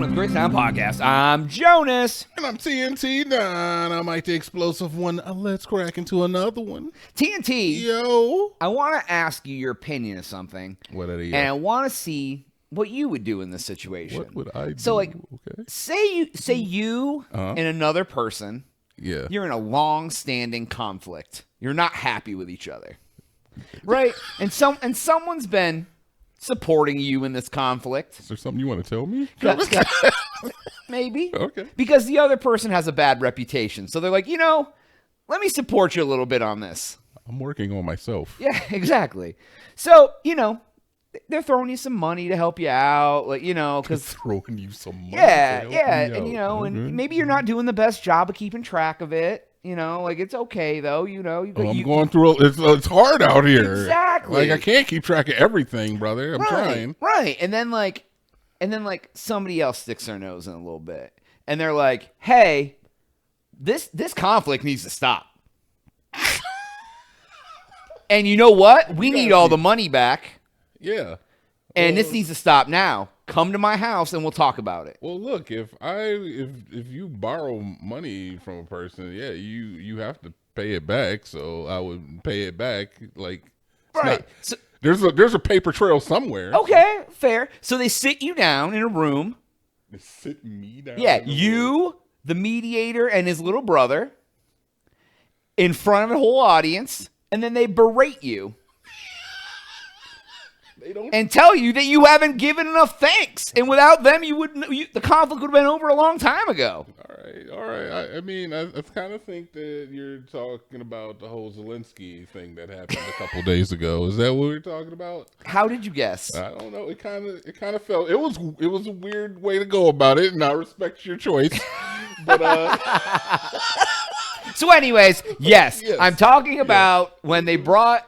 the Great Sound Podcast. I'm Jonas. And I'm TNT. Nah, I'm Mike the Explosive One. Let's crack into another one. TNT, Yo. I want to ask you your opinion of something. What are you? And I want to see what you would do in this situation. What would I do? So, like, okay. say you and another person, Yeah. you're in a long-standing conflict. You're not happy with each other, right? and someone's been supporting you in this conflict. Is there something you want to tell me? Maybe. Okay. Because the other person has a bad reputation. So they're like, let me support you a little bit on this. I'm working on myself. Yeah, exactly. So, they're throwing you some money to help you out, because Throwing you some money. yeah, to help yeah, me and out. and maybe you're not doing the best job of keeping track of it. It's okay though. I'm going through. It's hard out here. Exactly. Like I can't keep track of everything, brother. I'm trying. Right, and then somebody else sticks their nose in a little bit, and they're like, "Hey, this conflict needs to stop." And you know what? We need all the money back. Yeah. And this needs to stop now. Come to my house and we'll talk about it. Well, look, if you borrow money from a person, yeah, you have to pay it back. So I would pay it back. Like, Right. So, there's a paper trail somewhere. okay, fair. So they sit you down in a room. They sit me down. Yeah, in the room. you, the mediator, and his little brother in front of a whole audience, and then they berate you. They don't. And tell you that you haven't given enough thanks, and without them, the conflict would have been over a long time ago. All right. I mean, I kind of think that you're talking about the whole Zelensky thing that happened a couple days ago. Is that what we're talking about? How did you guess? I don't know. It kind of felt it was a weird way to go about it, and I respect your choice. But So, anyways, yes, Yes. I'm talking about when they brought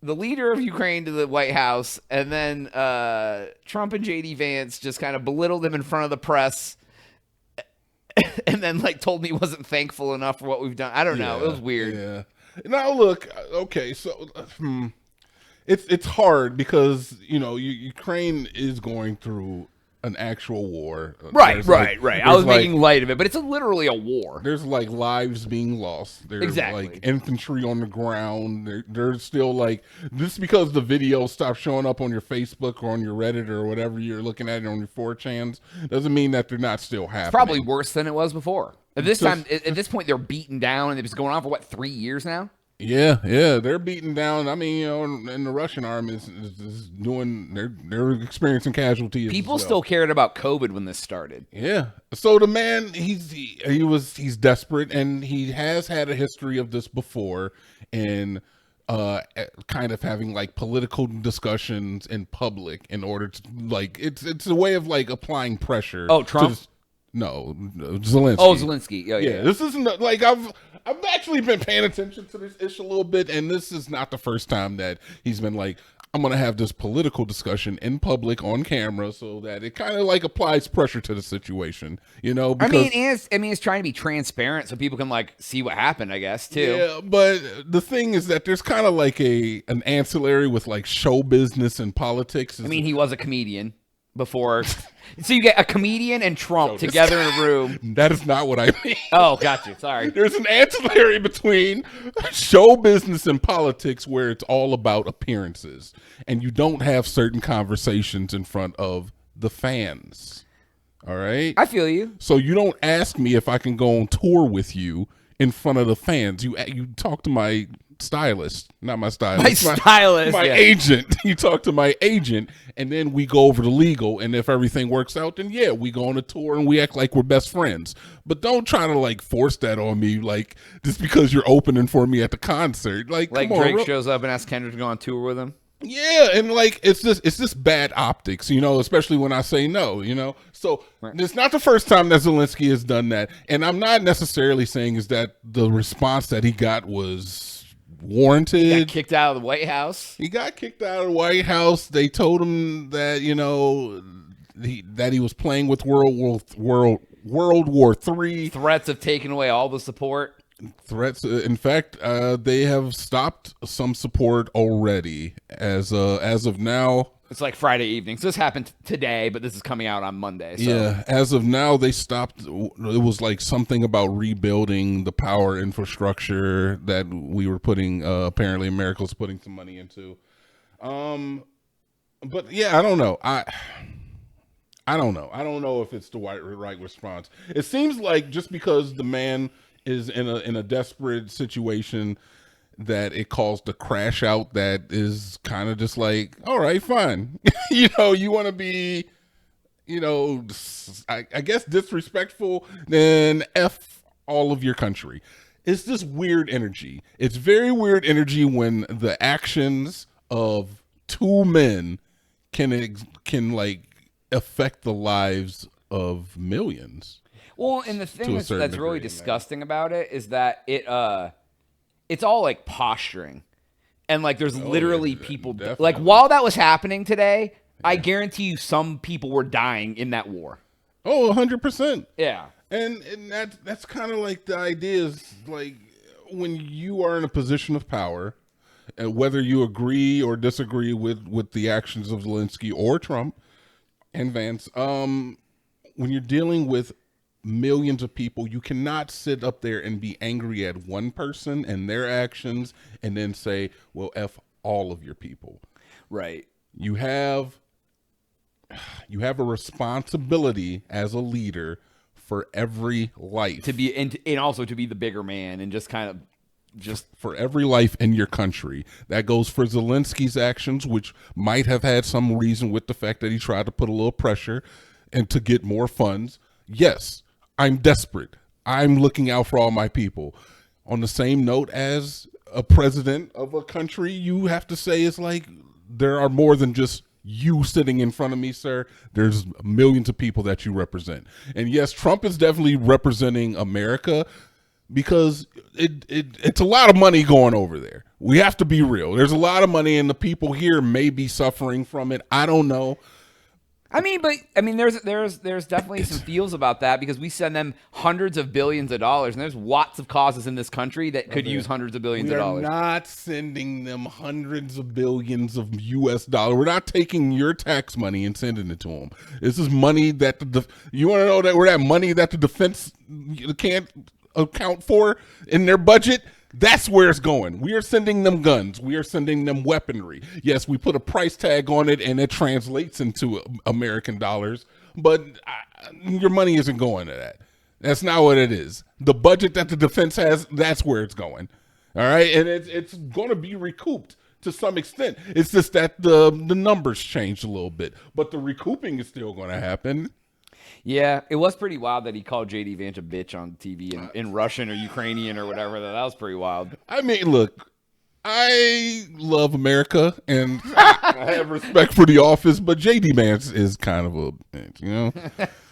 the leader of Ukraine to the White House, and then Trump and J.D. Vance just kind of belittled him in front of the press. And then, told me he wasn't thankful enough for what we've done. I don't know. It was weird. Yeah. Now look, okay, so it's hard because Ukraine is going through an actual war. Right. There's I was making light of it, but it's literally a war. There's lives being lost. There's Exactly. Infantry on the ground. There's still just because the video stopped showing up on your Facebook or on your Reddit or whatever you're looking at it on your 4chans doesn't mean that they're not still happening. Probably worse than it was before. At this point, they're beaten down, and it's going on for 3 years now? Yeah, they're beaten down. I mean, and the Russian army is doing. They're experiencing casualties. People still cared about COVID when this started. Yeah. So the man, he's desperate, and he has had a history of this before, and kind of having political discussions in public in order to it's a way of applying pressure. Oh, Trump? No, Zelensky. Oh, Zelensky. Yeah, this isn't I've actually been paying attention to this issue a little bit, and this is not the first time that he's been I'm going to have this political discussion in public on camera so that it kind of applies pressure to the situation, because, it's trying to be transparent so people can see what happened, I guess, too. Yeah, but the thing is that there's kind of an ancillary with show business and politics. He was a comedian before. So you get a comedian and Trump together in a room. That is not what I mean. Oh, got you. Sorry. There's an ancillary between show business and politics where it's all about appearances, and you don't have certain conversations in front of the fans. All right? I feel you. So you don't ask me if I can go on tour with you in front of the fans. You talk to my stylist, not my stylist. My agent. You talk to my agent, and then we go over the legal, and if everything works out, then yeah, we go on a tour and we act like we're best friends. But don't try to force that on me, just because you're opening for me at the concert. Come on, Drake shows up and asks Kendrick to go on tour with him. Yeah, and it's just bad optics, especially when I say no, So It's not the first time that Zelensky has done that, and I'm not necessarily saying is that the response that he got was warranted. He got kicked out of the White House. He got kicked out of the White House. They told him that that he was playing with World War III. Threats of taking away all the support. Threats. In fact, they have stopped some support already. As of now, It's like Friday evening. So this happened today, but this is coming out on Monday. So. Yeah, as of now, they stopped. It was like something about rebuilding the power infrastructure that we were putting, apparently America was putting some money into. But yeah, I don't know. I don't know. I don't know if it's the right response. It seems like just because the man is in a desperate situation that it caused the crash out that is kind of just like, all right, fine. You want to be, I guess disrespectful, then F all of your country. It's this weird energy. It's very weird energy when the actions of two men can like affect the lives of millions. Well, and the thing that's really disgusting about it is that it's all like posturing, and like there's literally people like while that was happening today, I guarantee you some people were dying in that war. Oh, 100%. Yeah. And that's kind of like the idea is like when you are in a position of power, and whether you agree or disagree with the actions of Zelensky or Trump and Vance, when you're dealing with millions of people, you cannot sit up there and be angry at one person and their actions and then say, well, F all of your people. Right. You have a responsibility as a leader for every life. To be and also to be the bigger man and just kind of for every life in your country. That goes for Zelensky's actions, which might have had some reason with the fact that he tried to put a little pressure and to get more funds. Yes, I'm desperate. I'm looking out for all my people. On the same note as a president of a country, you have to say it's like there are more than just you sitting in front of me, sir. There's millions of people that you represent. And yes, Trump is definitely representing America because it's a lot of money going over there. We have to be real. There's a lot of money and the people here may be suffering from it. I don't know. There's definitely some feels about that because we send them hundreds of billions of dollars, and there's lots of causes in this country that could use hundreds of billions of dollars. We're not sending them hundreds of billions of U.S. dollars. We're not taking your tax money and sending it to them. This is money that you want to know that we're that money that the defense can't account for in their budget. That's where it's going. We are sending them guns. We are sending them weaponry. Yes, we put a price tag on it, and it translates into American dollars, but your money isn't going to that. That's not what it is. The budget that the defense has, that's where it's going. All right? And it's going to be recouped to some extent. It's just that the numbers changed a little bit, but the recouping is still going to happen. Yeah, it was pretty wild that he called J.D. Vance a bitch on TV in Russian or Ukrainian or whatever. That was pretty wild. I mean, look, I love America and I have respect for The Office, but J.D. Vance is kind of a bitch,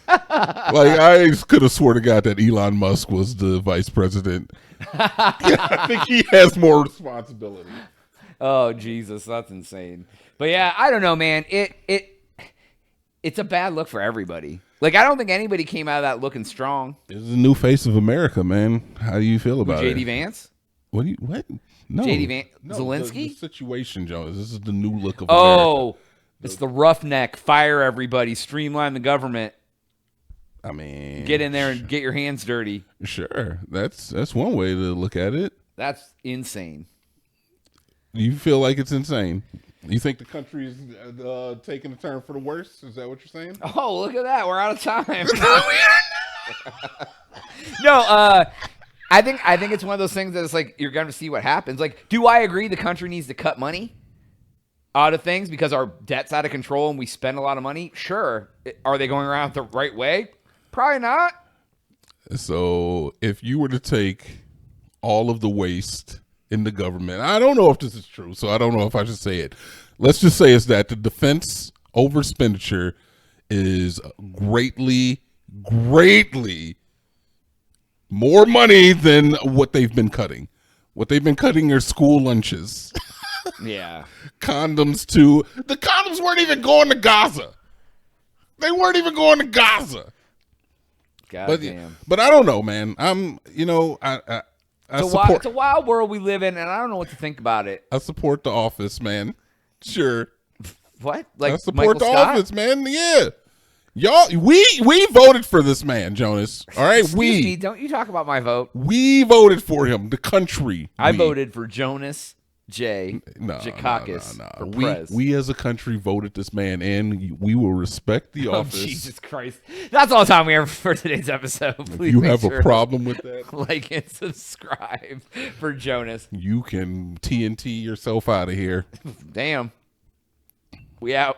Like, I could have swore to God that Elon Musk was the vice president. I think he has more responsibility. Oh, Jesus, that's insane. But yeah, I don't know, man. It's a bad look for everybody. Like, I don't think anybody came out of that looking strong. This is the new face of America, man. How do you feel about J.D. Vance? What? No. J.D. Vance? No, Zelensky? The situation, Jones. This is the new look of America. Oh, it's the roughneck, fire everybody, streamline the government. I mean, get in there and get your hands dirty. Sure. That's one way to look at it. That's insane. You feel like it's insane? You think the country is taking a turn for the worse? Is that what you're saying? Oh, look at that. We're out of time. I think it's one of those things that it's like you're going to see what happens. Like, do I agree the country needs to cut money out of things because our debt's out of control and we spend a lot of money? Sure. Are they going around the right way? Probably not. So if you were to take all of the waste in the government, I don't know if this is true, so I don't know if I should say it. Let's just say it's that the defense overexpenditure is greatly more money than what they've been cutting. What they've been cutting are school lunches. Yeah. Condoms too. The condoms weren't even going to Gaza. They weren't even going to Gaza. Goddamn. But I don't know, man. It's a wild world we live in, and I don't know what to think about it. I support The Office, man. Sure. What? Like I support Michael the Scott? office, man. Yeah. Y'all, we voted for this man, Jonas. All right, Excuse me, don't you talk about my vote. We voted for him, the country. I voted for Jonas J. Jakakis for prez. We as a country voted this man in. We will respect the office. Jesus Christ. That's all the time we have for today's episode. Please if you have a problem with that, like and subscribe for Jonas. You can TNT yourself out of here. Damn. We out.